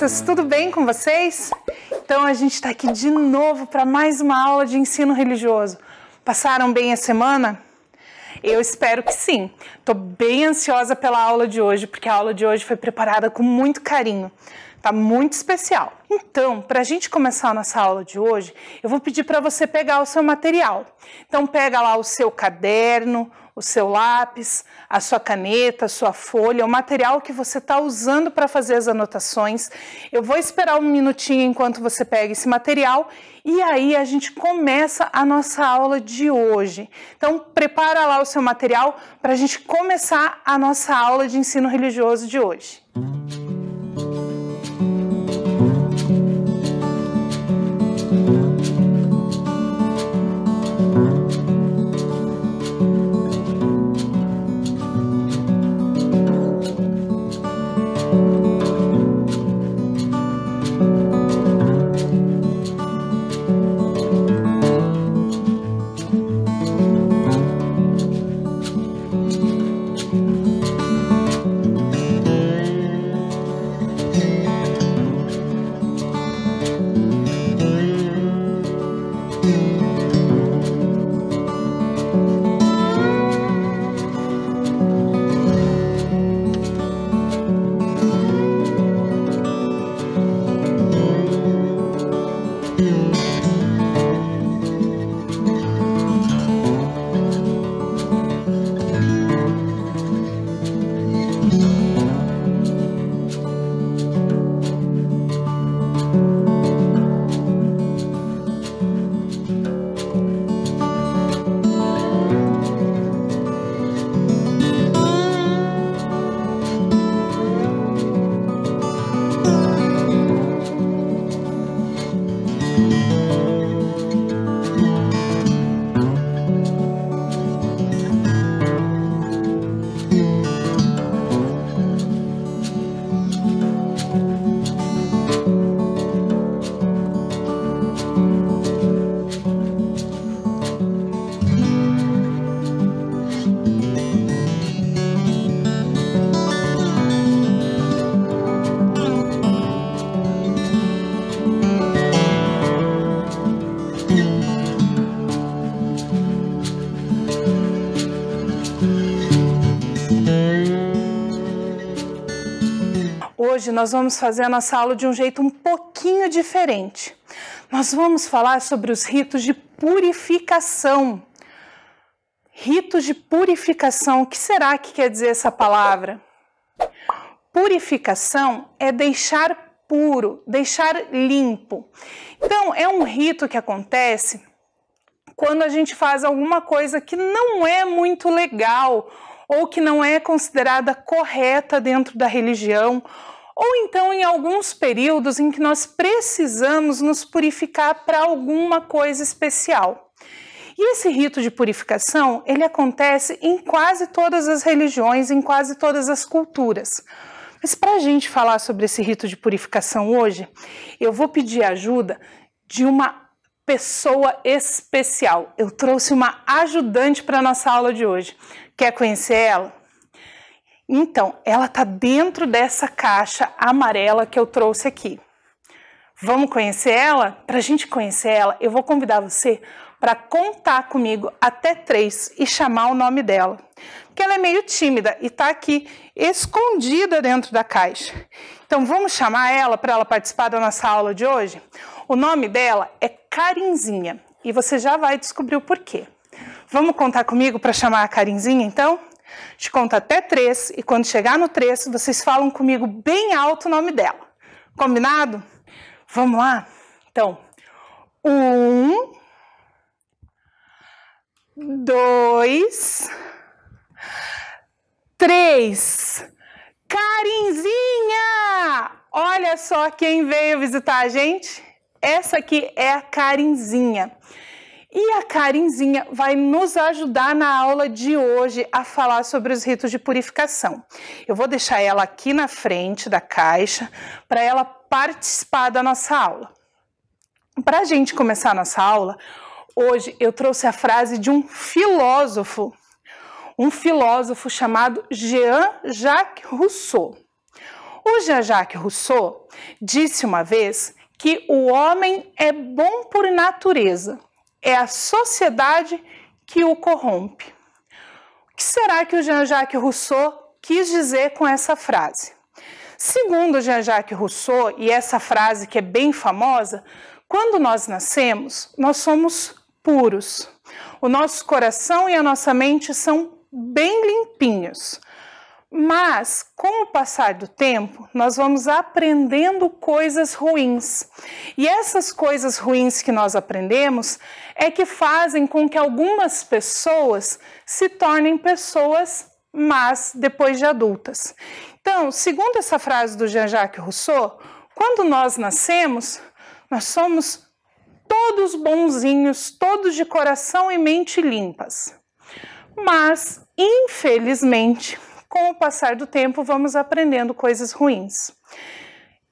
crianças, tudo bem com vocês? Então a gente está aqui de novo para mais uma aula de ensino religioso. Passaram bem a semana? Eu espero que sim. Estou bem ansiosa pela aula de hoje, porque a aula de hoje foi preparada com muito carinho. Tá muito especial. Então, para a gente começar a nossa aula de hoje, eu vou pedir para você pegar o seu material. Então, pega lá o seu caderno, o seu lápis, a sua caneta, a sua folha, o material que você está usando para fazer as anotações. Eu vou esperar um minutinho enquanto você pega esse material e aí a gente começa a nossa aula de hoje. Então, prepara lá o seu material para a gente começar a nossa aula de ensino religioso de hoje. Hoje nós vamos fazer a nossa aula de um jeito um pouquinho diferente. Nós vamos falar sobre os ritos de purificação. Ritos de purificação, o que será que quer dizer essa palavra? Purificação é deixar puro, deixar limpo. Então, é um rito que acontece quando a gente faz alguma coisa que não é muito legal ou que não é considerada correta dentro da religião, ou então em alguns períodos em que nós precisamos nos purificar para alguma coisa especial. E esse rito de purificação, ele acontece em quase todas as religiões, em quase todas as culturas. Mas para a gente falar sobre esse rito de purificação hoje, eu vou pedir ajuda de uma pessoa especial. Eu trouxe uma ajudante para a nossa aula de hoje. Quer conhecer ela? Então, ela está dentro dessa caixa amarela que eu trouxe aqui. Vamos conhecer ela? Para a gente conhecer ela, eu vou convidar você para contar comigo até 3 e chamar o nome dela. Porque ela é meio tímida e está aqui escondida dentro da caixa. Então, vamos chamar ela para ela participar da nossa aula de hoje? O nome dela é Karinzinha e você já vai descobrir o porquê. Vamos contar comigo para chamar a Karinzinha, então? Te conta até 3 e quando chegar no 3, vocês falam comigo bem alto o nome dela. Combinado? Vamos lá? Então, 1, 2, 3. Karinzinha! Olha só quem veio visitar a gente. Essa aqui é a Karinzinha. E a Karinzinha vai nos ajudar na aula de hoje a falar sobre os ritos de purificação. Eu vou deixar ela aqui na frente da caixa para ela participar da nossa aula. Para a gente começar a nossa aula, hoje eu trouxe a frase de um filósofo chamado Jean-Jacques Rousseau. O Jean-Jacques Rousseau disse uma vez que o homem é bom por natureza, é a sociedade que o corrompe. O que será que o Jean-Jacques Rousseau quis dizer com essa frase? Segundo Jean-Jacques Rousseau, e essa frase que é bem famosa, quando nós nascemos, nós somos puros. O nosso coração e a nossa mente são bem limpinhos. Mas, com o passar do tempo, nós vamos aprendendo coisas ruins. E essas coisas ruins que nós aprendemos é que fazem com que algumas pessoas se tornem pessoas más depois de adultas. Então, segundo essa frase do Jean-Jacques Rousseau, quando nós nascemos, nós somos todos bonzinhos, todos de coração e mente limpas. Mas, infelizmente, com o passar do tempo, vamos aprendendo coisas ruins.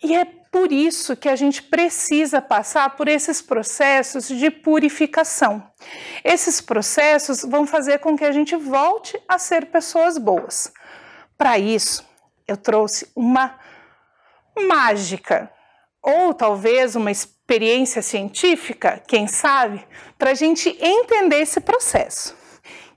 E é por isso que a gente precisa passar por esses processos de purificação. Esses processos vão fazer com que a gente volte a ser pessoas boas. Para isso, eu trouxe uma mágica, ou talvez uma experiência científica, quem sabe, para a gente entender esse processo.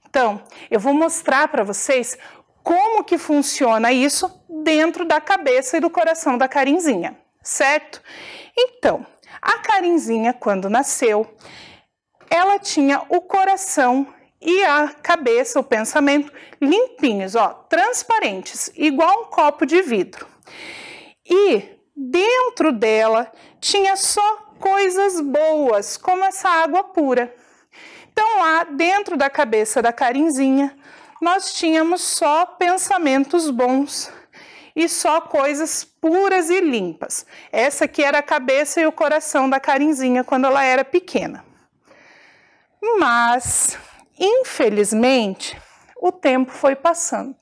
Então, eu vou mostrar para vocês como que funciona isso dentro da cabeça e do coração da Karinzinha, certo? Então, a Karinzinha, quando nasceu, ela tinha o coração e a cabeça, o pensamento, limpinhos, ó, transparentes, igual um copo de vidro. E dentro dela tinha só coisas boas, como essa água pura. Então, lá dentro da cabeça da Karinzinha, nós tínhamos só pensamentos bons e só coisas puras e limpas. Essa aqui era a cabeça e o coração da Karinzinha quando ela era pequena. Mas, infelizmente, o tempo foi passando.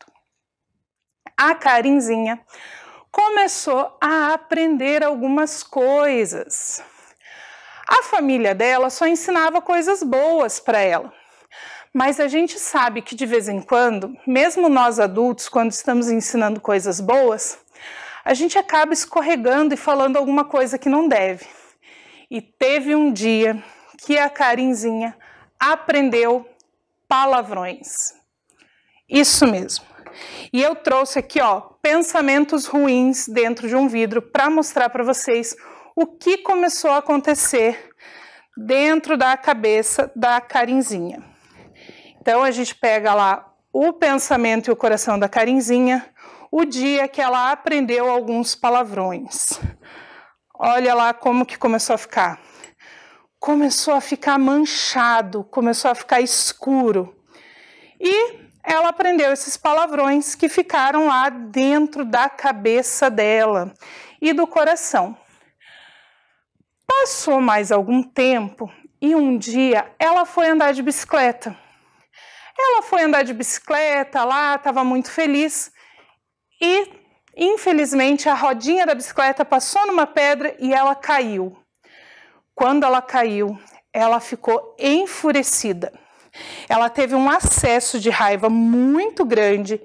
A Karinzinha começou a aprender algumas coisas. A família dela só ensinava coisas boas para ela. Mas a gente sabe que de vez em quando, mesmo nós adultos, quando estamos ensinando coisas boas, a gente acaba escorregando e falando alguma coisa que não deve. E teve um dia que a Karinzinha aprendeu palavrões. Isso mesmo. E eu trouxe aqui, ó, pensamentos ruins dentro de um vidro para mostrar para vocês o que começou a acontecer dentro da cabeça da Karinzinha. Então, a gente pega lá o pensamento e o coração da Karinzinha, o dia que ela aprendeu alguns palavrões. Olha lá como que começou a ficar. Começou a ficar manchado, começou a ficar escuro. E ela aprendeu esses palavrões que ficaram lá dentro da cabeça dela e do coração. Passou mais algum tempo e um dia ela foi andar de bicicleta. Ela foi andar de bicicleta lá, estava muito feliz e, infelizmente, a rodinha da bicicleta passou numa pedra e ela caiu. Quando ela caiu, ela ficou enfurecida. Ela teve um acesso de raiva muito grande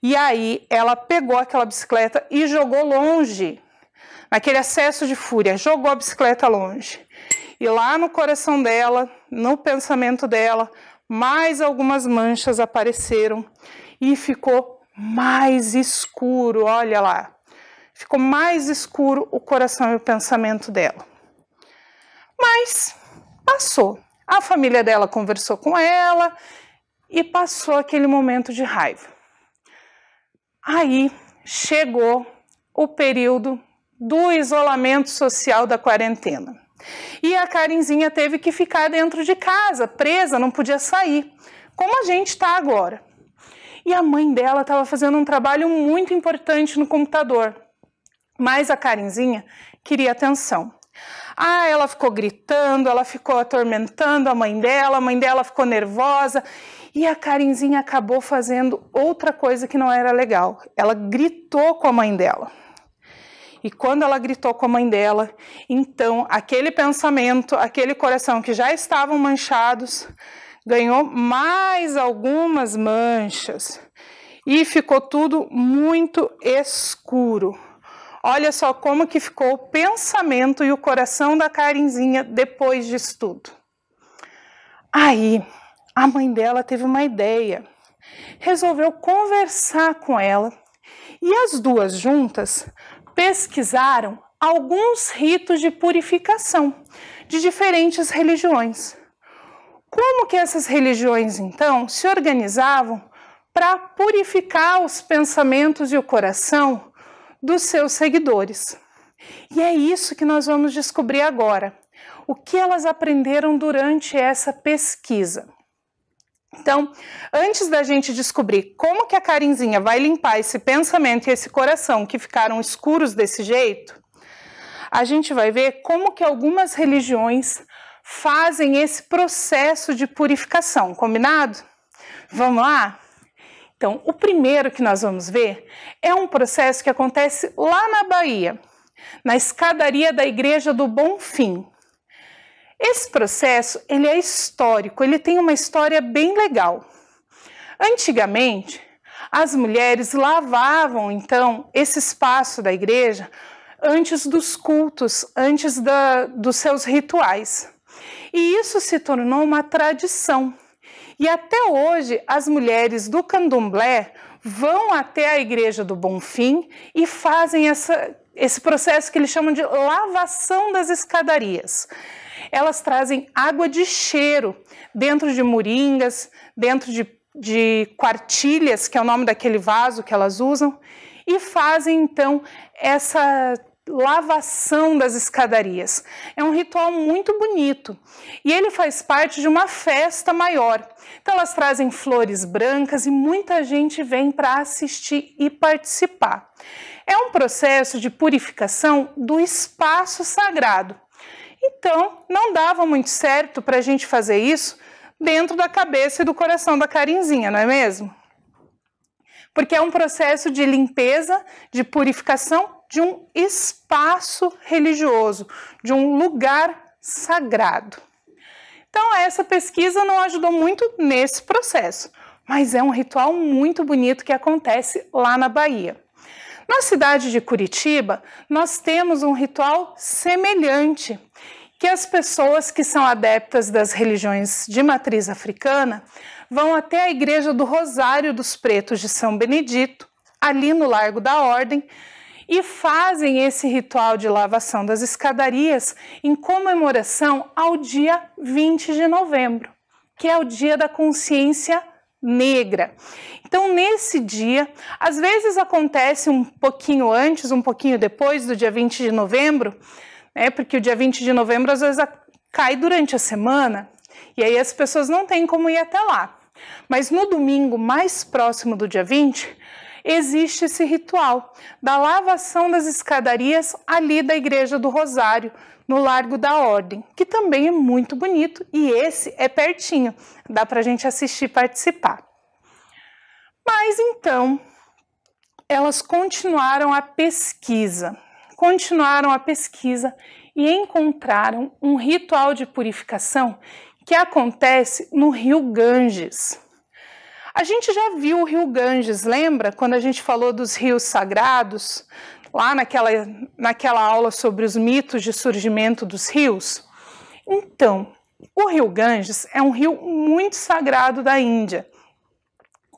e aí ela pegou aquela bicicleta e jogou longe. Naquele acesso de fúria, jogou a bicicleta longe. E lá no coração dela, no pensamento dela, mais algumas manchas apareceram e ficou mais escuro, olha lá. Ficou mais escuro o coração e o pensamento dela. Mas passou. A família dela conversou com ela e passou aquele momento de raiva. Aí chegou o período do isolamento social da quarentena. E a Karinzinha teve que ficar dentro de casa, presa, não podia sair, como a gente está agora. E a mãe dela estava fazendo um trabalho muito importante no computador, mas a Karinzinha queria atenção. Ela ficou gritando, ela ficou atormentando a mãe dela ficou nervosa, e a Karinzinha acabou fazendo outra coisa que não era legal. Ela gritou com a mãe dela. E quando ela gritou com a mãe dela, então aquele pensamento, aquele coração que já estavam manchados, ganhou mais algumas manchas e ficou tudo muito escuro. Olha só como que ficou o pensamento e o coração da Karinzinha depois disso tudo. Aí, a mãe dela teve uma ideia. Resolveu conversar com ela e as duas juntas pesquisaram alguns ritos de purificação de diferentes religiões. Como que essas religiões, então, se organizavam para purificar os pensamentos e o coração dos seus seguidores? E é isso que nós vamos descobrir agora. O que elas aprenderam durante essa pesquisa. Então, antes da gente descobrir como que a Karinzinha vai limpar esse pensamento e esse coração que ficaram escuros desse jeito, a gente vai ver como que algumas religiões fazem esse processo de purificação, combinado? Vamos lá? Então, o primeiro que nós vamos ver é um processo que acontece lá na Bahia, na escadaria da Igreja do Bonfim. Esse processo, ele é histórico, ele tem uma história bem legal. Antigamente, as mulheres lavavam, então, esse espaço da igreja antes dos cultos, antes dos seus rituais. E isso se tornou uma tradição. E até hoje, as mulheres do Candomblé vão até a Igreja do Bonfim e fazem esse processo que eles chamam de lavação das escadarias. Elas trazem água de cheiro dentro de moringas, dentro de quartilhas, que é o nome daquele vaso que elas usam, e fazem então essa lavação das escadarias. É um ritual muito bonito e ele faz parte de uma festa maior. Então elas trazem flores brancas e muita gente vem para assistir e participar. É um processo de purificação do espaço sagrado. Então, não dava muito certo para a gente fazer isso dentro da cabeça e do coração da Karinzinha, não é mesmo? Porque é um processo de limpeza, de purificação de um espaço religioso, de um lugar sagrado. Então, essa pesquisa não ajudou muito nesse processo, mas é um ritual muito bonito que acontece lá na Bahia. Na cidade de Curitiba, nós temos um ritual semelhante, que as pessoas que são adeptas das religiões de matriz africana vão até a Igreja do Rosário dos Pretos de São Benedito, ali no Largo da Ordem, e fazem esse ritual de lavação das escadarias em comemoração ao dia 20 de novembro, que é o Dia da Consciência Negra. Então, nesse dia, às vezes acontece um pouquinho antes, um pouquinho depois do dia 20 de novembro, porque o dia 20 de novembro às vezes cai durante a semana, e aí as pessoas não têm como ir até lá. Mas no domingo mais próximo do dia 20, existe esse ritual da lavação das escadarias ali da Igreja do Rosário, no Largo da Ordem, que também é muito bonito e esse é pertinho, dá para a gente assistir e participar. Mas então, elas continuaram a pesquisa e encontraram um ritual de purificação que acontece no Rio Ganges. A gente já viu o Rio Ganges, lembra? Quando a gente falou dos rios sagrados, lá naquela aula sobre os mitos de surgimento dos rios? Então, o Rio Ganges é um rio muito sagrado da Índia.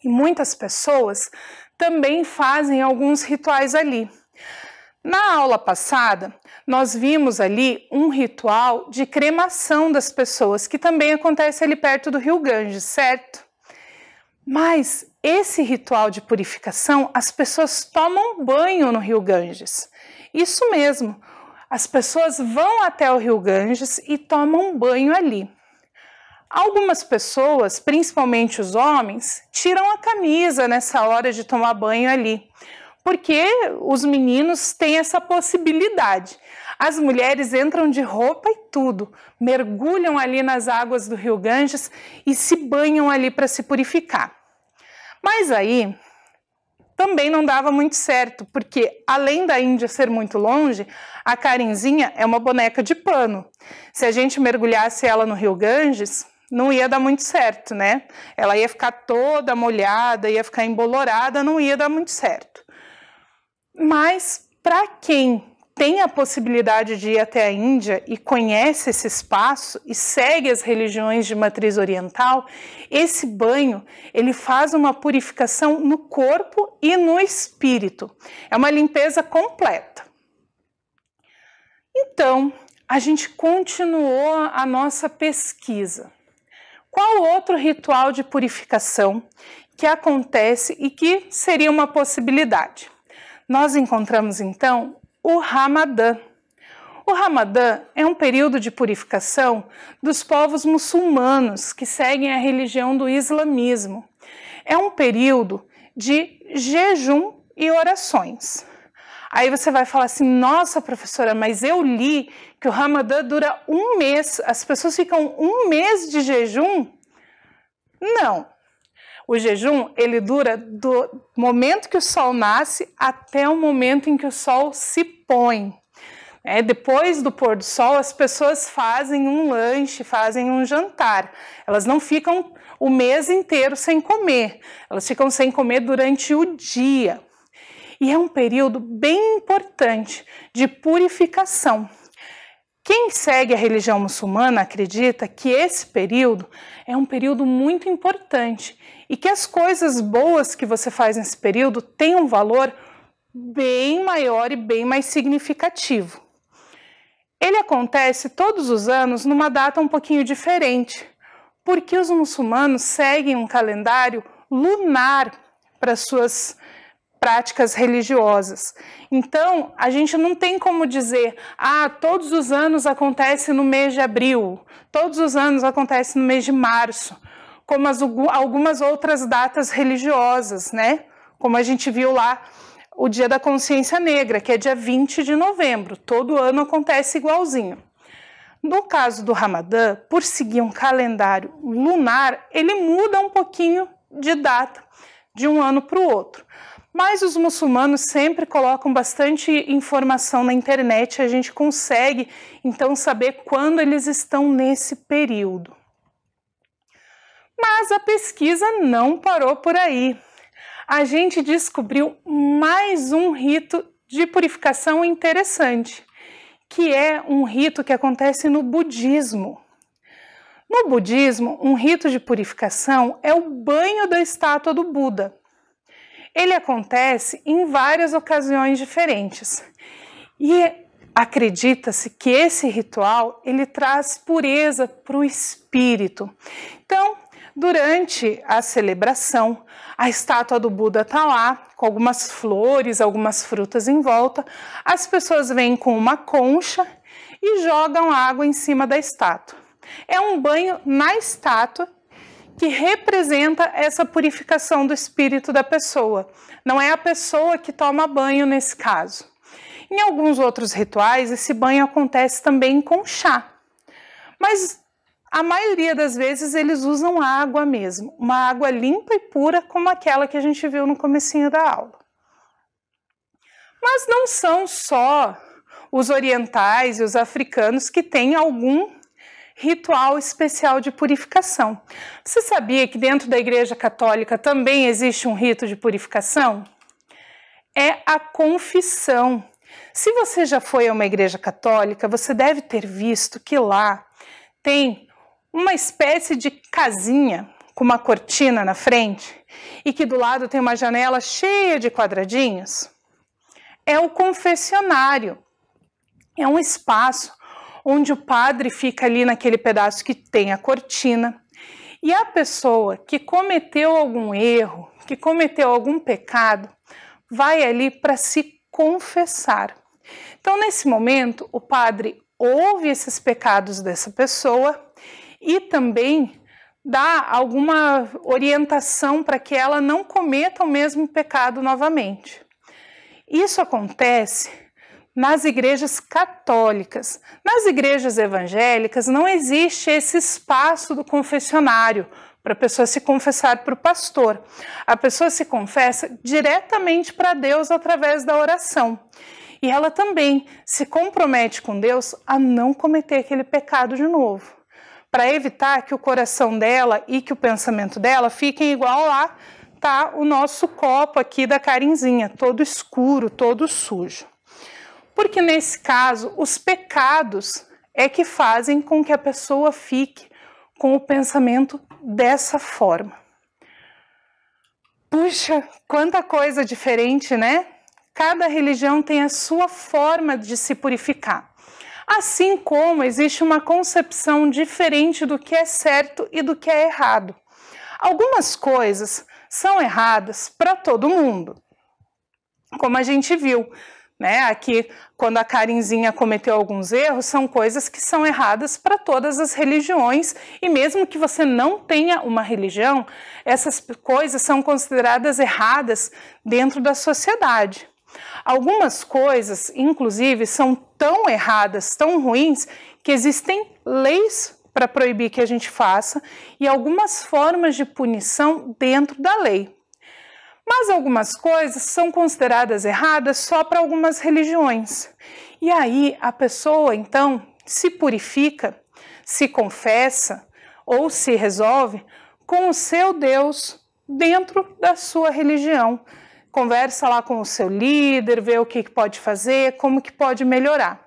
E muitas pessoas também fazem alguns rituais ali. Na aula passada, nós vimos ali um ritual de cremação das pessoas, que também acontece ali perto do Rio Ganges, certo? Mas esse ritual de purificação, as pessoas tomam banho no Rio Ganges. Isso mesmo, as pessoas vão até o Rio Ganges e tomam banho ali. Algumas pessoas, principalmente os homens, tiram a camisa nessa hora de tomar banho ali, porque os meninos têm essa possibilidade. As mulheres entram de roupa e tudo, mergulham ali nas águas do Rio Ganges e se banham ali para se purificar. Mas aí também não dava muito certo, porque além da Índia ser muito longe, a Karinzinha é uma boneca de pano. Se a gente mergulhasse ela no Rio Ganges, não ia dar muito certo, né? Ela ia ficar toda molhada, ia ficar embolorada, não ia dar muito certo. Mas Para quem tem a possibilidade de ir até a Índia e conhece esse espaço e segue as religiões de matriz oriental, esse banho ele faz uma purificação no corpo e no espírito. É uma limpeza completa. Então, a gente continuou a nossa pesquisa. Qual outro ritual de purificação que acontece e que seria uma possibilidade? Nós encontramos então o Ramadã. O Ramadã é um período de purificação dos povos muçulmanos que seguem a religião do islamismo. É um período de jejum e orações. Aí você vai falar assim, nossa professora, mas eu li que o Ramadã dura um mês, as pessoas ficam um mês de jejum? Não. O jejum, ele dura do momento que o sol nasce até o momento em que o sol se põe. Depois do pôr do sol, as pessoas fazem um lanche, fazem um jantar. Elas não ficam o mês inteiro sem comer. Elas ficam sem comer durante o dia. E é um período bem importante de purificação. Quem segue a religião muçulmana acredita que esse período é um período muito importante e que as coisas boas que você faz nesse período têm um valor bem maior e bem mais significativo. Ele acontece todos os anos numa data um pouquinho diferente, porque os muçulmanos seguem um calendário lunar para suas práticas religiosas. Então, a gente não tem como dizer, todos os anos acontece no mês de abril, todos os anos acontece no mês de março, como algumas outras datas religiosas, né? Como a gente viu lá, o Dia da Consciência Negra, que é dia 20 de novembro, todo ano acontece igualzinho. No caso do Ramadã, por seguir um calendário lunar, ele muda um pouquinho de data, de um ano para o outro. Mas os muçulmanos sempre colocam bastante informação na internet, a gente consegue então saber quando eles estão nesse período. Mas a pesquisa não parou por aí. A gente descobriu mais um rito de purificação interessante, que é um rito que acontece no budismo. No budismo, um rito de purificação é o banho da estátua do Buda. Ele acontece em várias ocasiões diferentes e acredita-se que esse ritual ele traz pureza para o espírito. Então, durante a celebração, a estátua do Buda está lá, com algumas flores, algumas frutas em volta. As pessoas vêm com uma concha e jogam água em cima da estátua. É um banho na estátua que representa essa purificação do espírito da pessoa. Não é a pessoa que toma banho nesse caso. Em alguns outros rituais, esse banho acontece também com chá. Mas a maioria das vezes eles usam água mesmo, uma água limpa e pura como aquela que a gente viu no comecinho da aula. Mas não são só os orientais e os africanos que têm algum ritual especial de purificação. Você sabia que dentro da Igreja Católica também existe um rito de purificação? É a confissão. Se você já foi a uma igreja católica, você deve ter visto que lá tem uma espécie de casinha com uma cortina na frente e que do lado tem uma janela cheia de quadradinhos. É o confessionário. É um espaço onde o padre fica ali naquele pedaço que tem a cortina e a pessoa que cometeu algum erro, que cometeu algum pecado, vai ali para se confessar. Então, nesse momento, o padre ouve esses pecados dessa pessoa e também dá alguma orientação para que ela não cometa o mesmo pecado novamente. Isso acontece nas igrejas católicas. Nas igrejas evangélicas não existe esse espaço do confessionário para a pessoa se confessar para o pastor. A pessoa se confessa diretamente para Deus através da oração. E ela também se compromete com Deus a não cometer aquele pecado de novo, para evitar que o coração dela e que o pensamento dela fiquem igual lá tá o nosso copo aqui da Karinzinha, todo escuro, todo sujo. Porque nesse caso, os pecados é que fazem com que a pessoa fique com o pensamento dessa forma. Puxa, quanta coisa diferente, né? Cada religião tem a sua forma de se purificar. Assim como existe uma concepção diferente do que é certo e do que é errado. Algumas coisas são erradas para todo mundo, como a gente viu, né? Aqui, quando a Karinzinha cometeu alguns erros, são coisas que são erradas para todas as religiões, e mesmo que você não tenha uma religião, essas coisas são consideradas erradas dentro da sociedade. Algumas coisas, inclusive, são tão erradas, tão ruins, que existem leis para proibir que a gente faça e algumas formas de punição dentro da lei. Mas algumas coisas são consideradas erradas só para algumas religiões. E aí a pessoa, então, se purifica, se confessa ou se resolve com o seu Deus dentro da sua religião. Conversa lá com o seu líder, vê o que pode fazer, como que pode melhorar.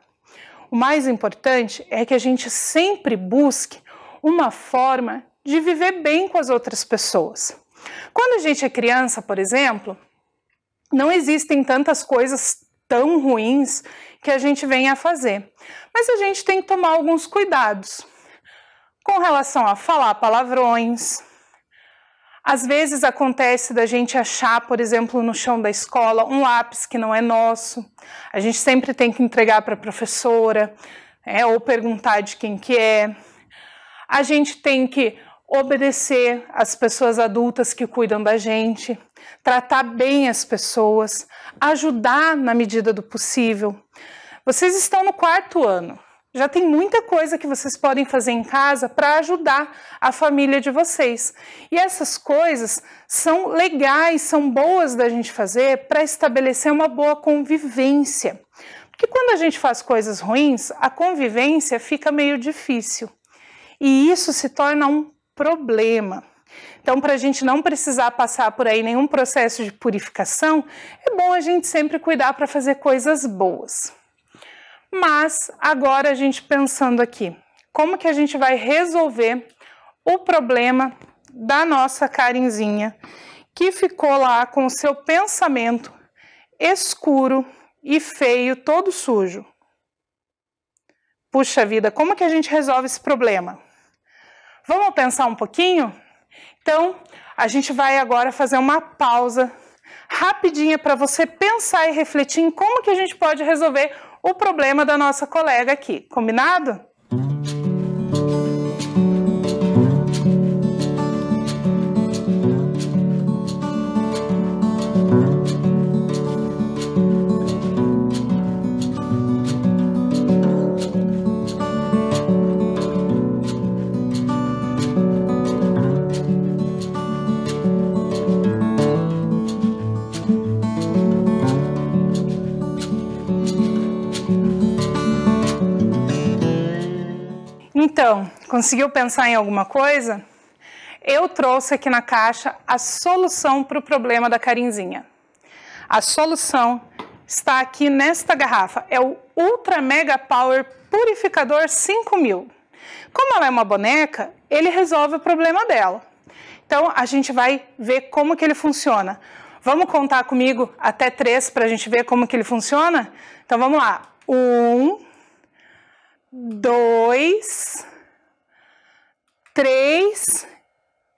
O mais importante é que a gente sempre busque uma forma de viver bem com as outras pessoas. Quando a gente é criança, por exemplo, não existem tantas coisas tão ruins que a gente venha a fazer. Mas a gente tem que tomar alguns cuidados com relação a falar palavrões. Às vezes acontece da gente achar, por exemplo, no chão da escola, um lápis que não é nosso. A gente sempre tem que entregar para a professora, ou perguntar de quem que é. A gente tem que obedecer às pessoas adultas que cuidam da gente, tratar bem as pessoas, ajudar na medida do possível. Vocês estão no 4º ano. Já tem muita coisa que vocês podem fazer em casa para ajudar a família de vocês. E essas coisas são legais, são boas da gente fazer para estabelecer uma boa convivência. Porque quando a gente faz coisas ruins, a convivência fica meio difícil. E isso se torna um problema. Então, para a gente não precisar passar por aí nenhum processo de purificação, é bom a gente sempre cuidar para fazer coisas boas. Mas, agora a gente pensando aqui, como que a gente vai resolver o problema da nossa Karinzinha, que ficou lá com o seu pensamento escuro e feio, todo sujo? Puxa vida, como que a gente resolve esse problema? Vamos pensar um pouquinho? Então, a gente vai agora fazer uma pausa rapidinha para você pensar e refletir em como que a gente pode resolver o problema da nossa colega aqui, combinado? Então, conseguiu pensar em alguma coisa? Eu trouxe aqui na caixa a solução para o problema da Karinzinha. A solução está aqui nesta garrafa. É o Ultra Mega Power Purificador 5000. Como ela é uma boneca, ele resolve o problema dela. Então, a gente vai ver como que ele funciona. Vamos contar comigo até 3 para a gente ver como que ele funciona? Então, vamos lá. 1, 2, 3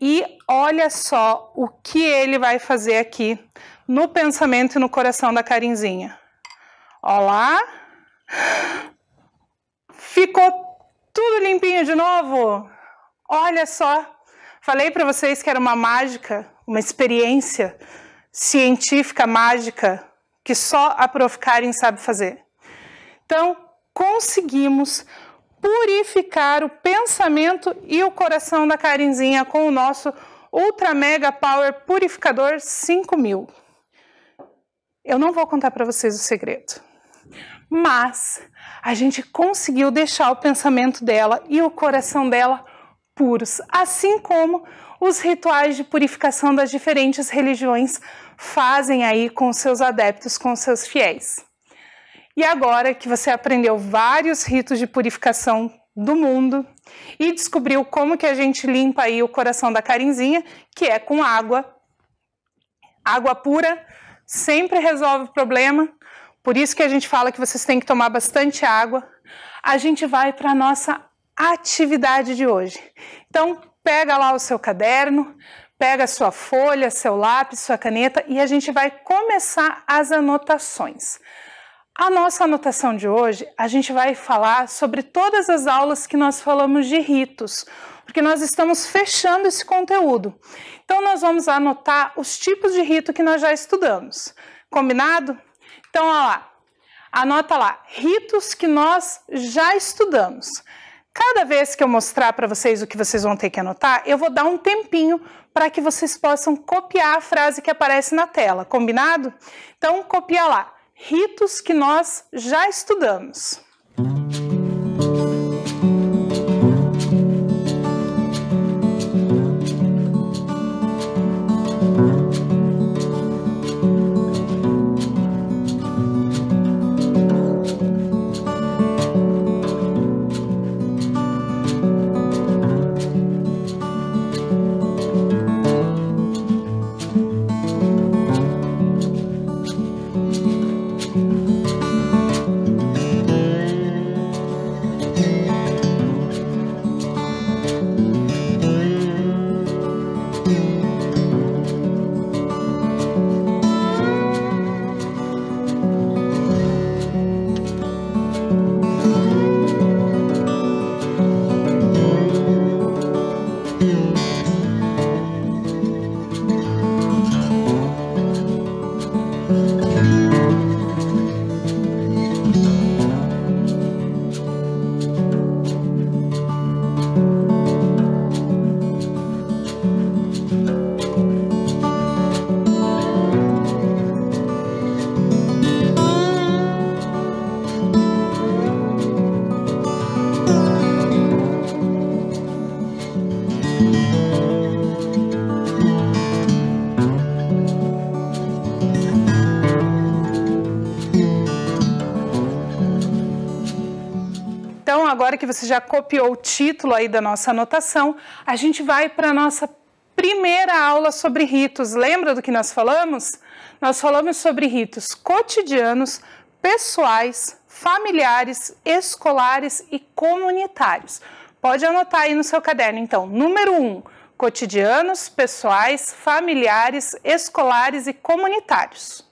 e olha só o que ele vai fazer aqui no pensamento e no coração da Karinzinha. Olha lá. Ficou tudo limpinho de novo. Olha só. Falei para vocês que era uma mágica, uma experiência científica mágica que só a Prof. Karin sabe fazer. Então, conseguimos purificar o pensamento e o coração da Karinzinha com o nosso Ultra Mega Power Purificador 5000. Eu não vou contar para vocês o segredo, mas a gente conseguiu deixar o pensamento dela e o coração dela puros, assim como os rituais de purificação das diferentes religiões fazem aí com seus adeptos, com seus fiéis. E agora que você aprendeu vários ritos de purificação do mundo e descobriu como que a gente limpa aí o coração da Karinzinha, que é com água. Água pura sempre resolve o problema, por isso que a gente fala que vocês têm que tomar bastante água. A gente vai para a nossa atividade de hoje. Então, pega lá o seu caderno, pega a sua folha, seu lápis, sua caneta e a gente vai começar as anotações. A nossa anotação de hoje, a gente vai falar sobre todas as aulas que nós falamos de ritos, porque nós estamos fechando esse conteúdo. Então, nós vamos anotar os tipos de rito que nós já estudamos. Combinado? Então, olha lá. Anota lá, ritos que nós já estudamos. Cada vez que eu mostrar para vocês o que vocês vão ter que anotar, eu vou dar um tempinho para que vocês possam copiar a frase que aparece na tela. Combinado? Então, copia lá. Ritos que nós já estudamos. Então, agora que você já copiou o título aí da nossa anotação, a gente vai para a nossa primeira aula sobre ritos. Lembra do que nós falamos? Nós falamos sobre ritos cotidianos, pessoais, familiares, escolares e comunitários. Pode anotar aí no seu caderno, então. Número 1, cotidianos, pessoais, familiares, escolares e comunitários.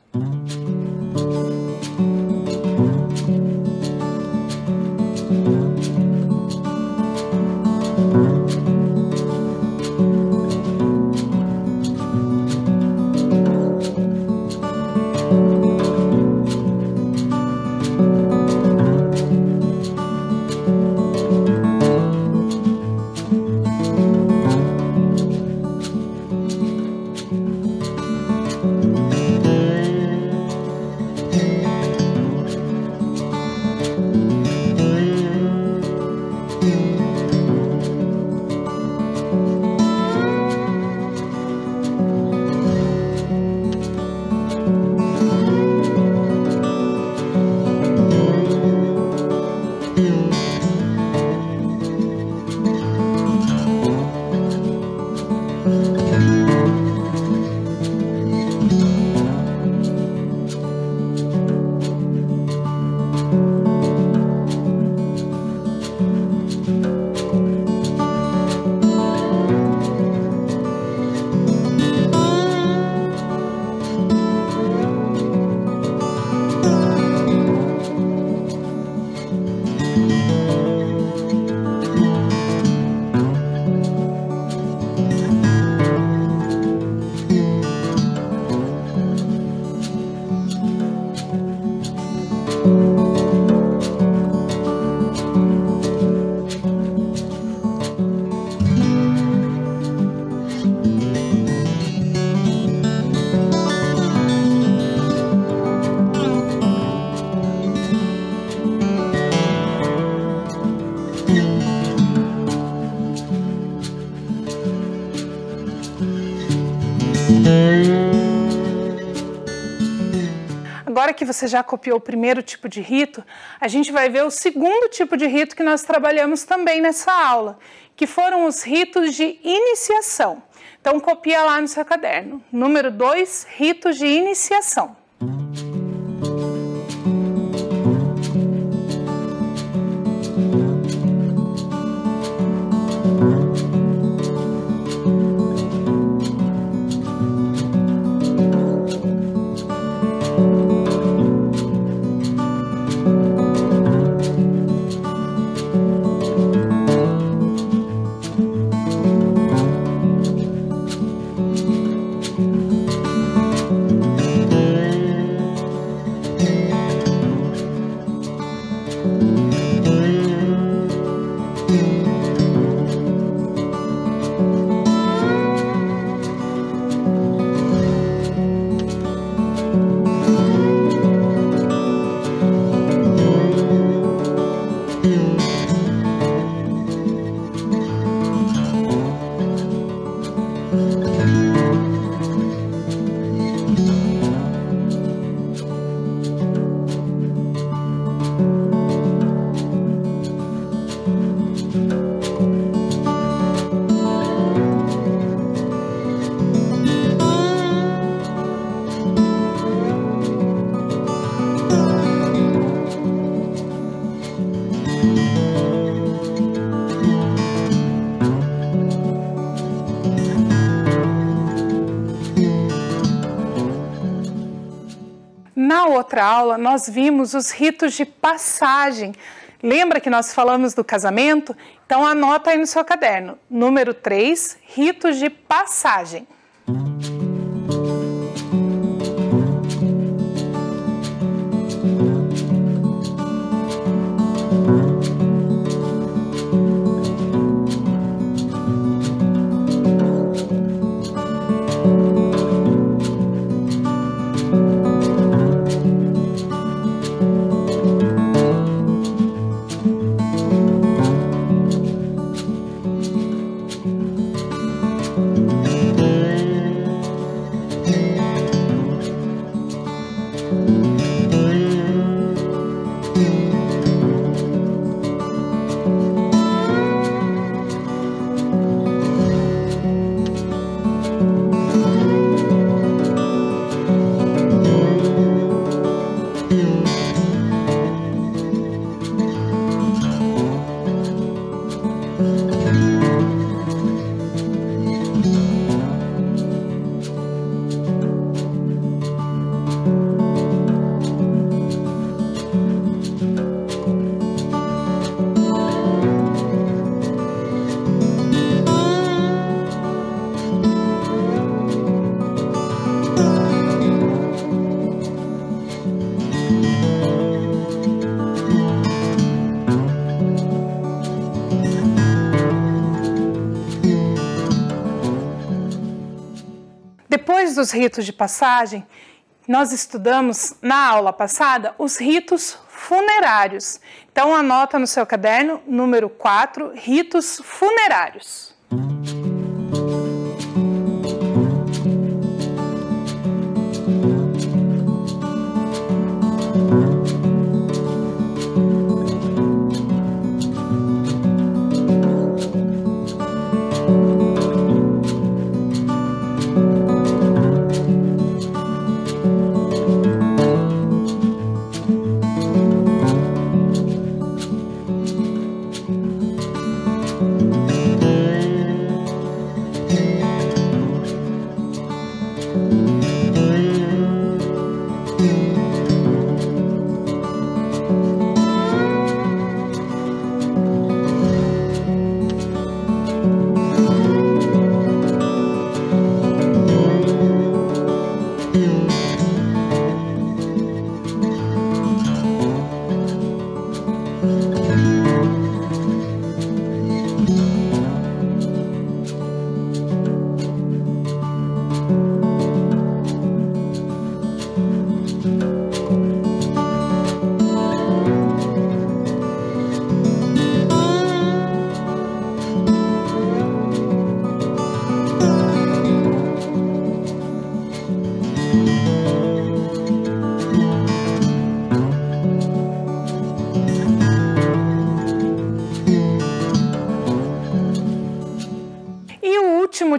agora que você já copiou o primeiro tipo de rito, a gente vai ver o segundo tipo de rito que nós trabalhamos também nessa aula, que foram os ritos de iniciação. Então, copia lá no seu caderno. Número 2, ritos de iniciação. Na outra aula, nós vimos os ritos de passagem. Lembra que nós falamos do casamento? Então, anota aí no seu caderno. Número 3, ritos de passagem. Depois dos ritos de passagem, nós estudamos na aula passada os ritos funerários. Então anota no seu caderno, número 4, ritos funerários.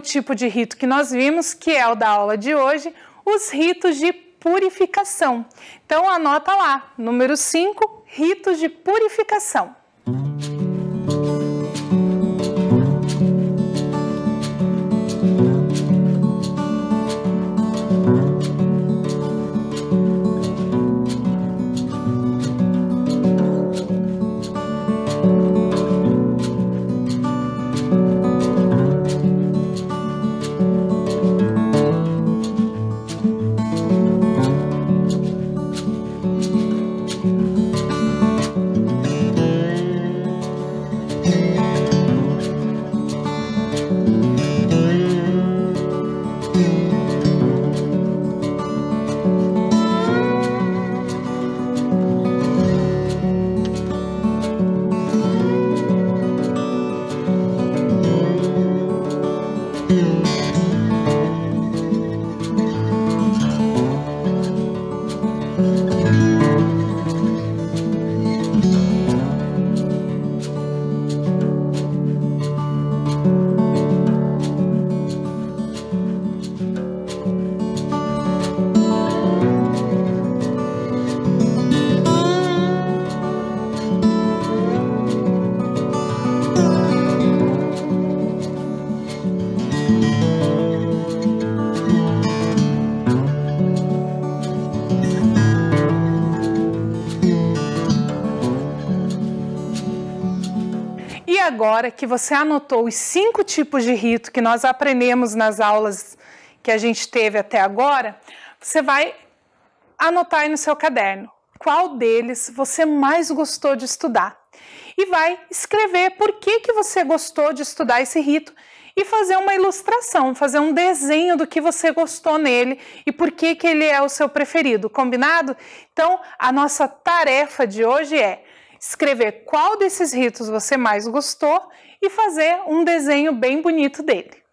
tipo de rito que nós vimos, que é o da aula de hoje, os ritos de purificação. Então anota lá, número 5, ritos de purificação. E agora que você anotou os 5 tipos de rito que nós aprendemos nas aulas que a gente teve até agora, você vai anotar aí no seu caderno qual deles você mais gostou de estudar. E vai escrever por que você gostou de estudar esse rito e fazer uma ilustração, fazer um desenho do que você gostou nele e por que ele é o seu preferido, combinado? Então, a nossa tarefa de hoje é escrever qual desses ritos você mais gostou e fazer um desenho bem bonito dele.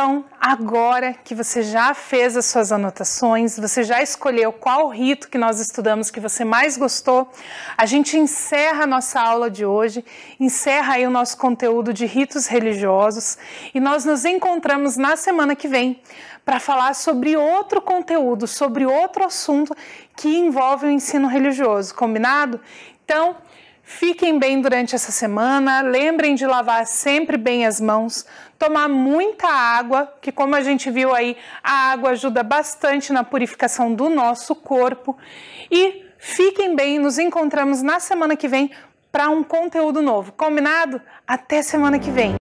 Então, agora que você já fez as suas anotações, você já escolheu qual rito que nós estudamos que você mais gostou, a gente encerra a nossa aula de hoje, encerra aí o nosso conteúdo de ritos religiosos e nós nos encontramos na semana que vem para falar sobre outro conteúdo, sobre outro assunto que envolve o ensino religioso, combinado? Então, fiquem bem durante essa semana, lembrem de lavar sempre bem as mãos, tomar muita água, que como a gente viu aí, a água ajuda bastante na purificação do nosso corpo. E fiquem bem, nos encontramos na semana que vem para um conteúdo novo, combinado? Até semana que vem!